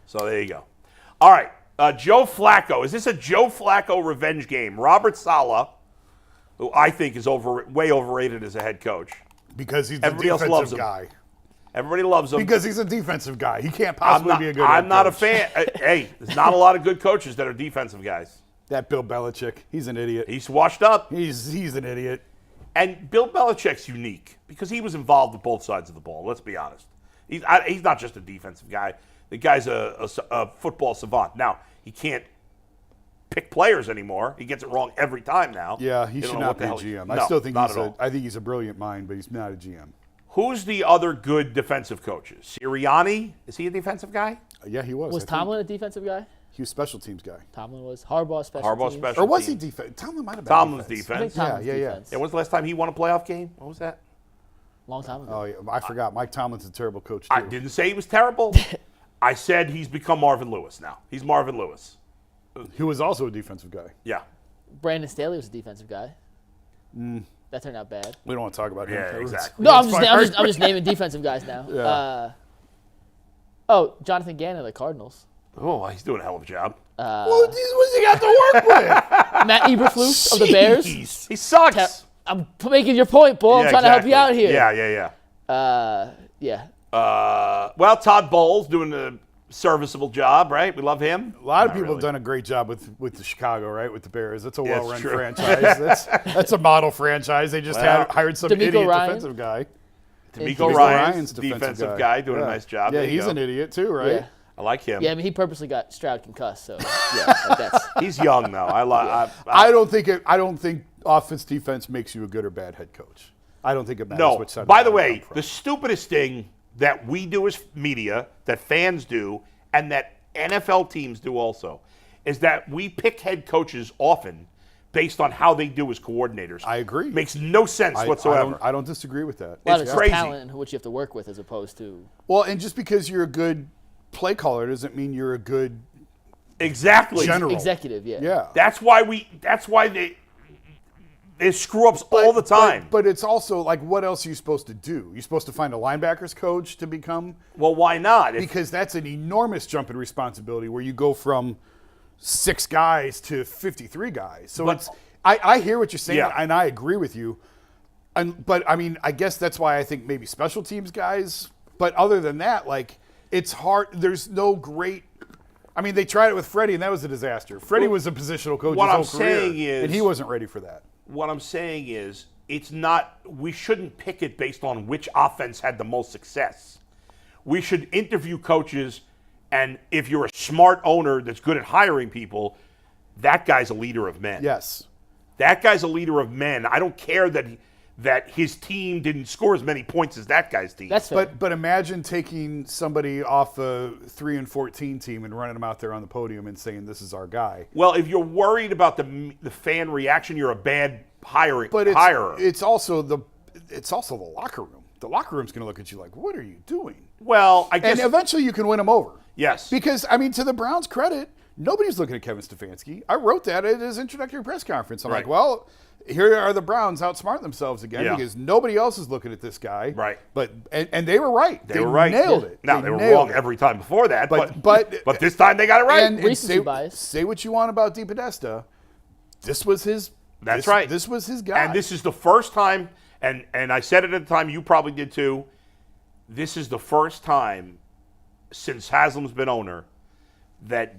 So there you go. All right, Joe Flacco. Is this a Joe Flacco revenge game? Robert Saleh, who I think is way overrated as a head coach. Because he's a Everybody else loves defensive him. guy. Everybody loves him. Because he's a defensive guy. He can't possibly be a good I'm head not a coach. fan. Hey, there's not a lot of good coaches that are defensive guys. That Bill Belichick, he's an idiot. He's washed up. He's an idiot. And Bill Belichick's unique because he was involved with both sides of the ball. Let's be honest. He's not just a defensive guy. The guy's a football savant. Now, he can't pick players anymore. He gets it wrong every time now. Yeah, he should not be a GM. I still think I think he's a brilliant mind, but he's not a GM. Who's the other good defensive coaches? Sirianni? Is he a defensive guy? Yeah, he was. Was Tomlin a defensive guy? He was special teams guy. Tomlin was. Harbaugh special teams. Or was he defense? Tomlin might have been Tomlin's defense. defense. I think Tomlin's defense. Yeah, when's the last time he won a playoff game? What was that? Long time ago. Oh, yeah, I forgot. Mike Tomlin's a terrible coach, too. I didn't say he was terrible. I said he's become Marvin Lewis now. He's Marvin Lewis. He was also a defensive guy. Yeah. Brandon Staley was a defensive guy. That turned out bad. We don't want to talk about him. Yeah, exactly. No, I'm just naming defensive guys now. Yeah. Jonathan Gannon of the Cardinals. Oh, he's doing a hell of a job. What's he got to work with? Matt Eberflus of the Bears. He sucks. I'm making your point, Bull. I'm trying to help you out here. Yeah. Well, Todd Bowles doing a serviceable job, right? We love him. A lot of people have done a great job with the Chicago, right? With the Bears. That's a well-run franchise. That's a model franchise. They just hired some idiot defensive guy. DeMeco Ryans, defensive guy, doing a nice job. Yeah, he's an idiot too, right? Yeah. I like him. Yeah, I mean, he purposely got Stroud concussed, so yeah, he's young though. I don't think offense defense makes you a good or bad head coach. I don't think it matters which side. By the way, the stupidest thing that we do as media, that fans do, and that NFL teams do also, is that we pick head coaches often based on how they do as coordinators. I agree. Makes no sense whatsoever. I don't disagree with that. A lot of It's it's crazy. talent and what you have to work with as opposed to. Well, and just because you're a good play caller doesn't mean you're a good general. Executive, yeah. Yeah. That's why they screw ups all the time. But it's also like, what else are you supposed to do? You're supposed to find a linebackers coach to become? Well, why not? Because that's an enormous jump in responsibility where you go from 6 guys to 53 guys. So I hear what you're saying, and I agree with you. But I mean, I guess that's why I think maybe special teams guys. But other than that, like, it's hard. There's no great. I mean, they tried it with Freddie, and that was a disaster. Freddie was a positional coach his whole career, and he wasn't ready for that. What I'm saying is, it's not. We shouldn't pick it based on which offense had the most success. We should interview coaches, and if you're a smart owner that's good at hiring people, that guy's a leader of men. Yes, that guy's a leader of men. I don't care that his team didn't score as many points as that guy's team. That's fair. But imagine taking somebody off a 3-14 team and running them out there on the podium and saying, "This is our guy." Well, if you're worried about the fan reaction, you're a bad hirer. It's also the locker room. The locker room's going to look at you like, "What are you doing?" Well, I guess. And eventually you can win them over. Yes. Because, I mean, to the Browns' credit, nobody's looking at Kevin Stefanski. I wrote that at his introductory press conference. I'm like, well, here are the Browns outsmarting themselves again because nobody else is looking at this guy. Right. But and they were right. They were right. Nailed it. Now, they were wrong every time before that, but this time they got it right. And say what you want about DePodesta. This was his right. This was his guy. And this is the first time, and I said it at the time, you probably did too, this is the first time since Haslam's been owner that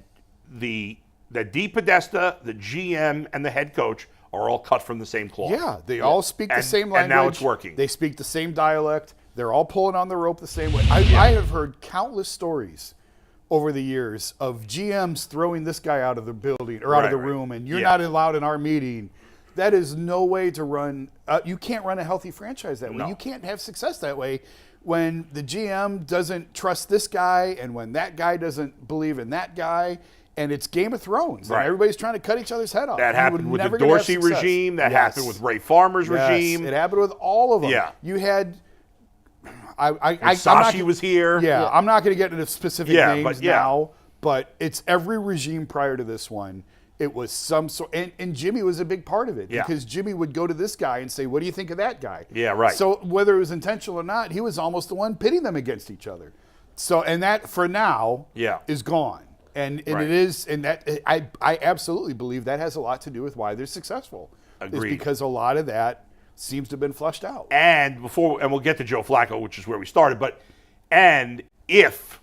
DePodesta, the GM, and the head coach are all cut from the same cloth. Yeah, they all speak the same language. And now it's working. They speak the same dialect. They're all pulling on the rope the same way. I have heard countless stories over the years of GMs throwing this guy out of the building or out of the room, and you're not allowed in our meeting. That is no way to run. You can't run a healthy franchise that way. No. You can't have success that way when the GM doesn't trust this guy and when that guy doesn't believe in that guy. And it's Game of Thrones. And everybody's trying to cut each other's head off. That happened with the Dorsey regime. That happened with Ray Farmer's regime. It happened with all of them. Yeah. You had Sashi was here. Yeah, I'm not going to get into specific names now, but it's every regime prior to this one. It was some sort, and Jimmy was a big part of it because Jimmy would go to this guy and say, "What do you think of that guy?" Yeah, right. So whether it was intentional or not, he was almost the one pitting them against each other. So, and that for now is gone. And it is, and that I absolutely believe that has a lot to do with why they're successful. Agreed. Is because a lot of that seems to have been flushed out. And we'll get to Joe Flacco, which is where we started, and if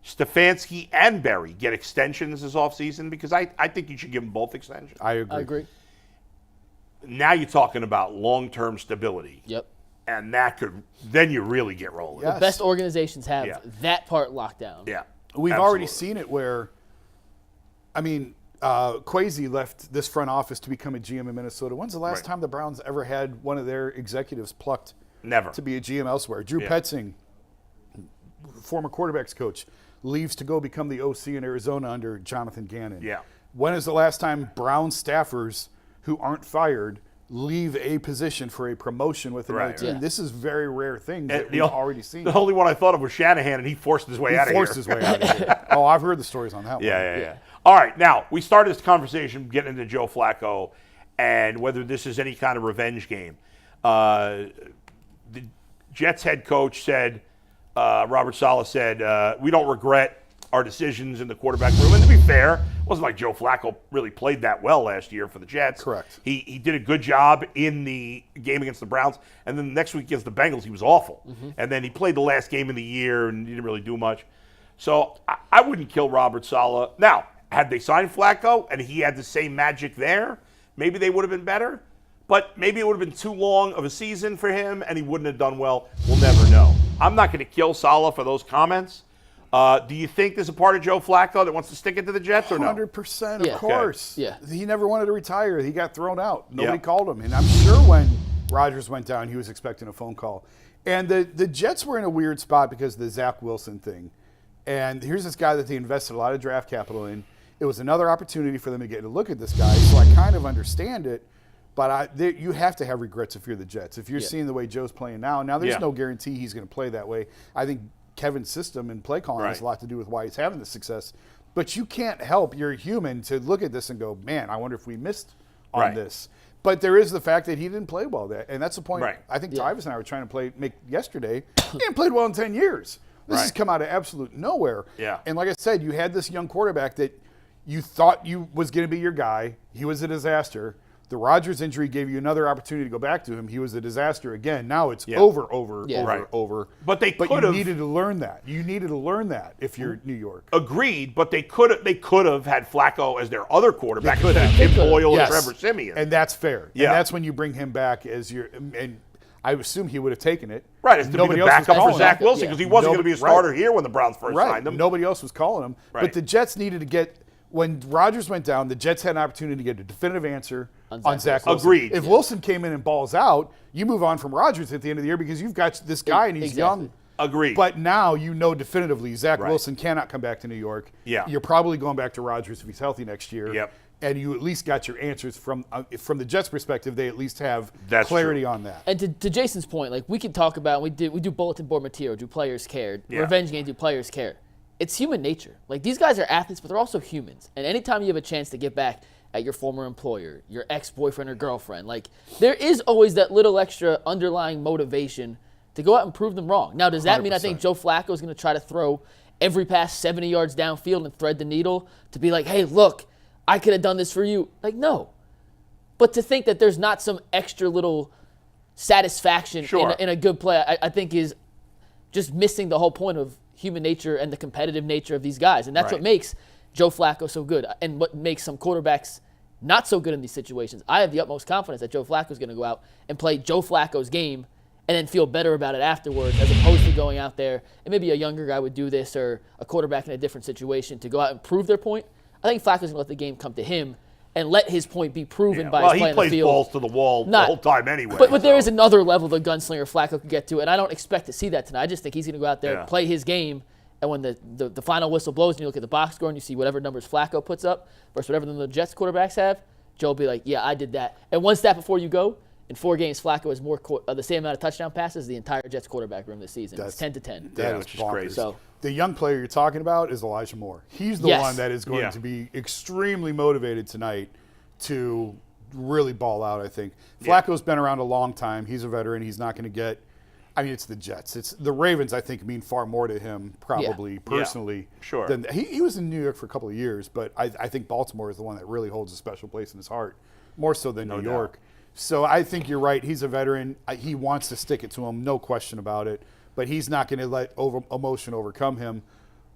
Stefanski and Berry get extensions this offseason, because I think you should give them both extensions. I agree. Now you're talking about long-term stability. Yep. And then you really get rolling. Yes. The best organizations have that part locked down. Yeah. We've already seen it where, Kwesi left this front office to become a GM in Minnesota. When's the last time the Browns ever had one of their executives plucked Never. to be a GM elsewhere? Drew Petzing, former quarterbacks coach, leaves to go become the OC in Arizona under Jonathan Gannon. Yeah. When is the last time Brown staffers who aren't fired leave a position for a promotion with another team? Yeah. This is very rare thing that we've already seen. The only one I thought of was Shanahan, and he forced his way out of here. His way out of here. Oh, I've heard the stories on that one. Yeah. All right, now, we started this conversation getting into Joe Flacco and whether this is any kind of revenge game. The Jets head coach said, Robert Saleh said, we don't regret our decisions in the quarterback room. And to be fair, it wasn't like Joe Flacco really played that well last year for the Jets. Correct. He did a good job in the game against the Browns. And then the next week against the Bengals, he was awful. Mm-hmm. And then he played the last game of the year and he didn't really do much. So I wouldn't kill Robert Saleh. Now, had they signed Flacco and he had the same magic there, maybe they would have been better. But maybe it would have been too long of a season for him and he wouldn't have done well. We'll never know. I'm not going to kill Saleh for those comments. Do you think there's a part of Joe Flacco that wants to stick it to the Jets or no? 100%, of course. Yeah. He never wanted to retire. He got thrown out. Nobody called him. And I'm sure when Rodgers went down, he was expecting a phone call. And the Jets were in a weird spot because of the Zach Wilson thing. And here's this guy that they invested a lot of draft capital in. It was another opportunity for them to get a look at this guy. So I kind of understand it. But you have to have regrets if you're the Jets. If you're seeing the way Joe's playing now there's no guarantee he's going to play that way. I think Kevin's system and play calling has a lot to do with why he's having the success. But you can't help, you're human, to look at this and go, man, I wonder if we missed on this. But there is the fact that he didn't play well there. And that's the point I think Tyvis and I were trying to make yesterday. He hadn't played well in 10 years. This has come out of absolute nowhere. Yeah. And like I said, you had this young quarterback that you thought was going to be your guy. He was a disaster. The Rodgers injury gave you another opportunity to go back to him. He was a disaster again. Now it's over. But you needed to learn that. You needed to learn that if you're New York. Agreed, but they could have had Flacco as their other quarterback instead of Tim Boyle and Trevor Siemian. And that's fair. Yeah. And that's when you bring him back as your and I assume he would have taken it. Right, as to be the backup for Zach Wilson because he wasn't going to be a starter here when the Browns first signed him. Nobody else was calling him. Right. But the Jets needed to get when Rodgers went down, the Jets had an opportunity to get a definitive answer on Zach Wilson. Agreed. If Wilson came in and balls out, you move on from Rodgers at the end of the year because you've got this guy and he's young. Agreed. But now you know definitively Zach Wilson cannot come back to New York. Yeah. You're probably going back to Rodgers if he's healthy next year. Yep. And you at least got your answers from the Jets' perspective. They at least have clarity on that. And to Jason's point, like we could talk about, we do bulletin board material. Do players care? Revenge game. Do players care? It's human nature. Like these guys are athletes, but they're also humans. And anytime you have a chance to get back at your former employer, your ex-boyfriend or girlfriend, like there is always that little extra underlying motivation to go out and prove them wrong. Now, does that 100%. Mean I think Joe Flacco is going to try to throw every pass 70 yards downfield and thread the needle to be like, hey, look, I could have done this for you? Like, no. But to think that there's not some extra little satisfaction in a good play, I think is just missing the whole point of human nature and the competitive nature of these guys. And that's what makes Joe Flacco so good and what makes some quarterbacks not so good in these situations. I have the utmost confidence that Joe Flacco is going to go out and play Joe Flacco's game and then feel better about it afterwards as opposed to going out there and maybe a younger guy would do this or a quarterback in a different situation to go out and prove their point. I think Flacco's going to let the game come to him and let his point be proven by his play on the field. He plays balls to the wall the whole time anyway. But there is another level the gunslinger Flacco could get to, and I don't expect to see that tonight. I just think he's going to go out there, play his game, and when the final whistle blows and you look at the box score and you see whatever numbers Flacco puts up versus whatever the Jets quarterbacks have, Joe will be like, yeah, I did that. And one stat before you go, in 4 games, Flacco has more the same amount of touchdown passes as the entire Jets quarterback room this season. It's 10-10. That is crazy. So, the young player you're talking about is Elijah Moore. He's the one that is going to be extremely motivated tonight to really ball out, I think. Flacco's been around a long time. He's a veteran. He's not going to get I mean, it's the Jets. It's the Ravens. I think mean far more to him, probably personally. Sure. Than he was in New York for a couple of years, but I think Baltimore is the one that really holds a special place in his heart, more so than New York. So I think you're right. He's a veteran. He wants to stick it to him, no question about it. But he's not going to let emotion overcome him.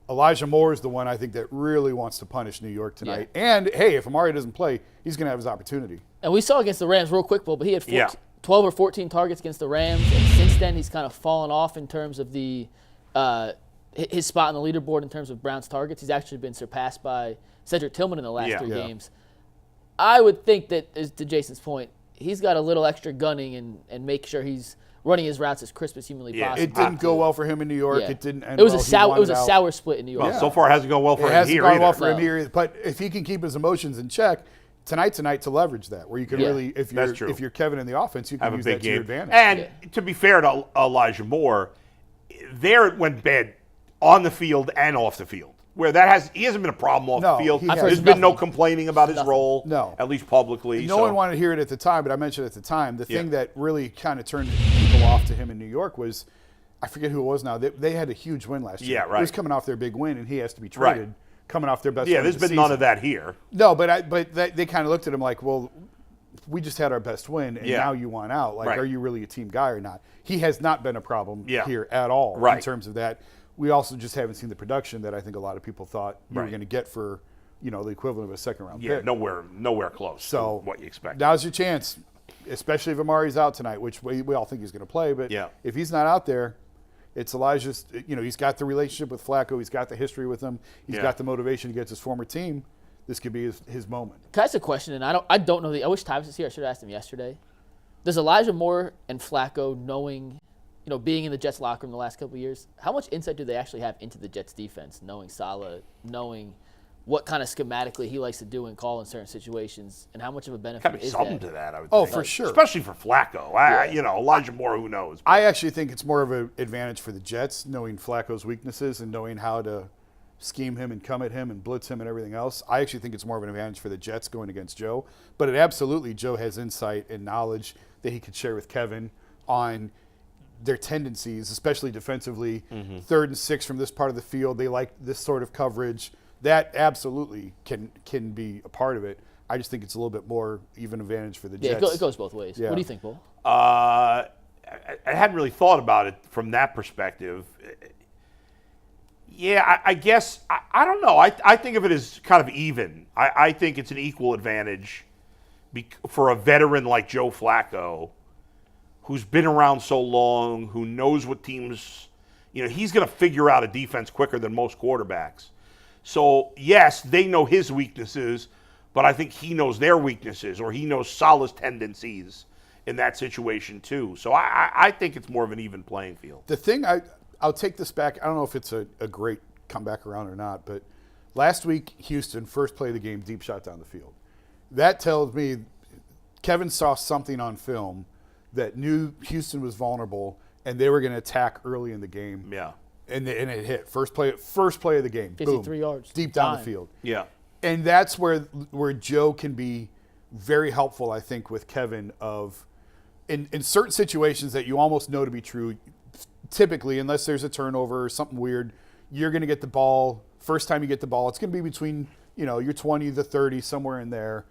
Elijah Moore is the one I think that really wants to punish New York tonight. Yeah. And hey, if Amari doesn't play, he's going to have his opportunity. And we saw against the Rams real quick, Bull, but he had 12 or 14 targets against the Rams, and since then he's kind of fallen off in terms of the his spot on the leaderboard in terms of Browns targets. He's actually been surpassed by Cedric Tillman in the last 3 games. I would think that, to Jason's point, he's got a little extra gunning and make sure he's running his routes as crisp as humanly possible. It didn't go well for him in New York. It didn't end It was well. a sour split in New York. Well, so far it hasn't gone well for him here. It hasn't gone well for him here. But if he can keep his emotions in check, tonight's a night to leverage that, where you can really, if you're Kevin in the offense, you can use that to your advantage. And to be fair to Elijah Moore, there it went bad on the field and off the field. Where he hasn't been a problem off the field. There's been no complaining about his role, at least publicly. No one wanted to hear it at the time, but I mentioned at the time, the thing that really kind of turned people off to him in New York was, I forget who it was now, they had a huge win last year. Yeah, right. He was coming off their big win, and he has to be traded, coming off their best win there's been none of that here. No, but they kind of looked at him like, well, we just had our best win, and now you want out. Like, are you really a team guy or not? He has not been a problem here at all in terms of that. We also just haven't seen the production that I think a lot of people thought you were going to get for, the equivalent of a second-round pick. Nowhere close to what you expect. Now's your chance, especially if Amari's out tonight, which we all think he's going to play. But if he's not out there, it's Elijah's. He's got the relationship with Flacco. He's got the history with him. He's got the motivation against his former team. This could be his moment. Can I ask a question? And I don't know. I wish Tyvis was here. I should have asked him yesterday. Does Elijah Moore and Flacco, knowing – being in the Jets locker room the last couple of years, how much insight do they actually have into the Jets defense, knowing Saleh, knowing what kind of schematically he likes to do and call in certain situations, and how much of a benefit is something that? to that, I would think. Oh, think. for sure. Especially for Flacco. Elijah Moore, who knows? I actually think it's more of an advantage for the Jets, knowing Flacco's weaknesses and knowing how to scheme him and come at him and blitz him and everything else. I actually think it's more of an advantage for the Jets going against Joe. But Joe has insight and knowledge that he could share with Kevin on their tendencies, especially defensively. 3rd and 6 from this part of the field. They like this sort of coverage. That absolutely can be a part of it. I just think it's a little bit more even advantage for the Jets. Yeah, it goes both ways. What do you think, Bull? I hadn't really thought about it from that perspective. Yeah, I guess, I don't know. I think of it as kind of even. I think it's an equal advantage for a veteran like Joe Flacco, who's been around so long, who knows what teams, he's going to figure out a defense quicker than most quarterbacks. So, yes, they know his weaknesses, but I think he knows their weaknesses, or he knows Saleh's tendencies in that situation too. So I think it's more of an even playing field. The thing, I'll take this back. I don't know if it's a great comeback around or not, but last week, Houston, first play of the game, deep shot down the field. That tells me Kevin saw something on film that knew Houston was vulnerable, and they were going to attack early in the game. Yeah. And it hit. First play of the game. 53 yards. Deep down the field. Yeah. And that's where Joe can be very helpful, I think, with Kevin in certain situations that you almost know to be true. Typically, unless there's a turnover or something weird, you're going to get the ball. First time you get the ball, it's going to be between, your 20 to 30, somewhere in there.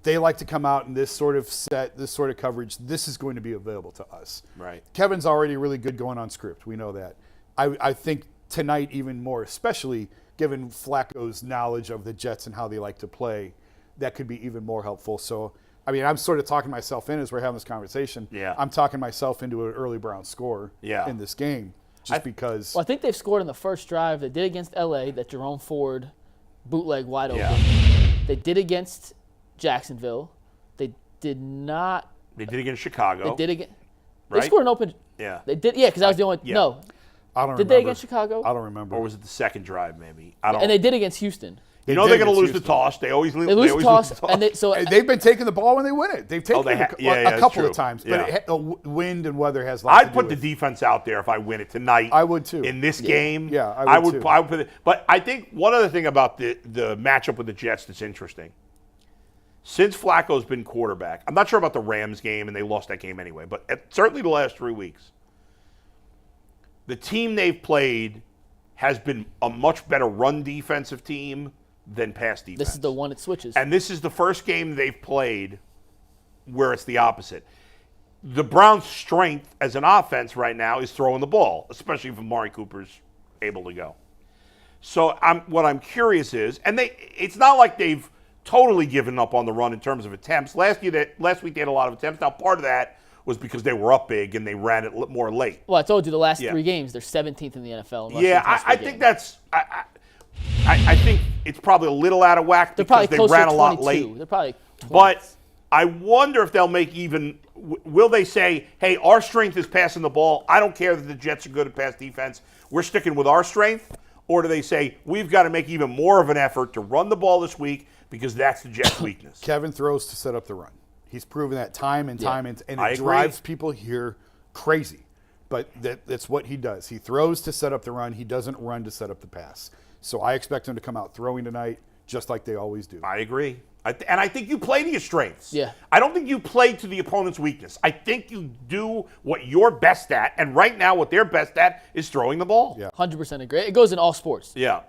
They like to come out in this sort of set, this sort of coverage. This is going to be available to us. Right. Kevin's already really good going on script. We know that. I think tonight even more, especially given Flacco's knowledge of the Jets and how they like to play, that could be even more helpful. So, I'm sort of talking myself in as we're having this conversation. Yeah. I'm talking myself into an early Browns score in this game because. Well, I think they've scored in the first drive. They did against L.A., that Jerome Ford bootleg wide open. Yeah. They did against Jacksonville. They did not. They did against Chicago. They did against. Right? They scored an open. Yeah. They did. Yeah, because that was the only. Yeah. No. I don't remember. Did they against Chicago? I don't remember. Or was it the second drive, maybe? I don't. And they did against Houston. They're going to lose the toss. They always lose. They lose the toss, and they've been taking the ball when they win it. They've taken it a couple of times, but wind and weather has. I'd put the defense out there if I win it tonight. I would too. In this game, I would put it. But I think one other thing about the matchup with the Jets that's interesting. Since Flacco's been quarterback, I'm not sure about the Rams game, and they lost that game anyway. But certainly the last 3 weeks, the team they've played has been a much better run defensive team than pass defense. This is the one it switches. And this is the first game they've played where it's the opposite. The Browns' strength as an offense right now is throwing the ball, especially if Amari Cooper's able to go. So what I'm curious is, and it's not like they've totally given up on the run in terms of attempts. Last week they had a lot of attempts. Now part of that was because they were up big and they ran it more late. Well, I told you the last 3 games, they're 17th in the NFL. Yeah, I think that's. I think it's probably a little out of whack because they ran a lot late. They're probably 20. But I wonder if they'll make even. Will they say, "Hey, our strength is passing the ball. I don't care that the Jets are good at pass defense. We're sticking with our strength." Or do they say, "We've got to make even more of an effort to run the ball this week because that's the Jets' weakness"? Kevin throws to set up the run. He's proven that time and time, and I it agree. drives people here crazy. But that's what he does. He throws to set up the run. He doesn't run to set up the pass. So I expect him to come out throwing tonight, just like they always do. I agree. And I think you play to your strengths. Yeah. I don't think you play to the opponent's weakness. I think you do what you're best at, and right now what they're best at is throwing the ball. Yeah. 100% agree. It goes in all sports. Yeah.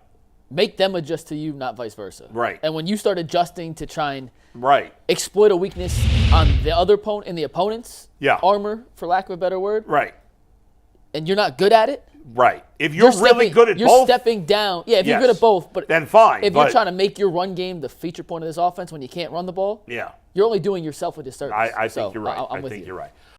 Make them adjust to you, not vice versa. Right. And when you start adjusting to try and Right. exploit a weakness on the other opponent, in the opponent's armor, for lack of a better word, Right. and you're not good at it, Right. If you're really good at you're both, stepping down. Yeah, if you're good at both, but then fine. If you're trying to make your run game the feature point of this offense when you can't run the ball, yeah, you're only doing yourself a disservice. I think you're right. I'm with you. You're right.